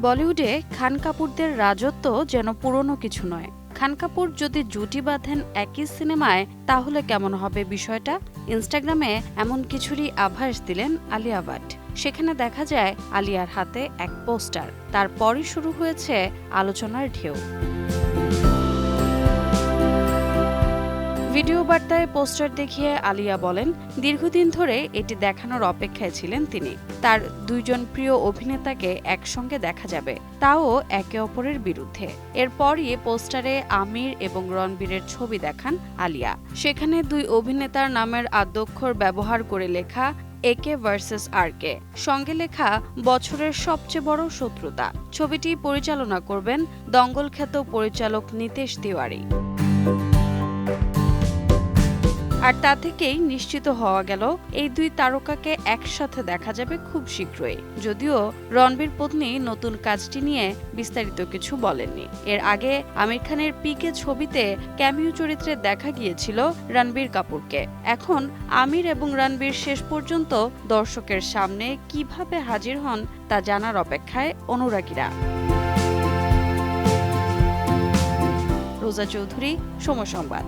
বলিউডে খান কাপুরদের রাজত্ব যেন পুরনো কিছু নয়। খান কাপুর যদি জুটি বাঁধেন একই সিনেমায় তাহলে কেমন হবে বিষয়টা? ইনস্টাগ্রামে এমন কিছুরই আভাস দিলেন আলিয়া ভাট। সেখানে দেখা যায় আলিয়ার হাতে এক পোস্টার। তারপরই শুরু হয়েছে আলোচনার ঢেউ। ভিডিও বার্তায় পোস্টার দেখিয়ে আলিয়া বলেন, দীর্ঘদিন ধরে এটি দেখানোর অপেক্ষায় ছিলেন তিনি। তার দুইজন প্রিয় অভিনেতাকে একসঙ্গে দেখা যাবে, তাও একে অপরের বিরুদ্ধে। এরপরই পোস্টারে আমির এবং রণবীরের ছবি দেখান আলিয়া। সেখানে দুই অভিনেতার নামের আদ্যক্ষর ব্যবহার করে লেখা একে ভার্সেস আরকে, সঙ্গে লেখা বছরের সবচেয়ে বড় শত্রুতা। ছবিটি পরিচালনা করবেন দঙ্গল খ্যাত পরিচালক নিতেশ তিওয়ারি। আর তা থেকেই নিশ্চিত হওয়া গেল এই দুই তারকাকে একসাথে দেখা যাবে খুব শীঘ্রই। যদিও রণবীর পত্নী নতুন কাজটি নিয়ে বিস্তারিত কিছু বলেননি। এর আগে আমির খানের পিকে ছবিতে ক্যামিও চরিত্রে দেখা গিয়েছিল রণবীর কাপুরকে। এখন আমির এবং রণবীর শেষ পর্যন্ত দর্শকের সামনে কিভাবে হাজির হন তা জানার অপেক্ষায় অনুরাগীরা। রোজা চৌধুরী, সময় সংবাদ।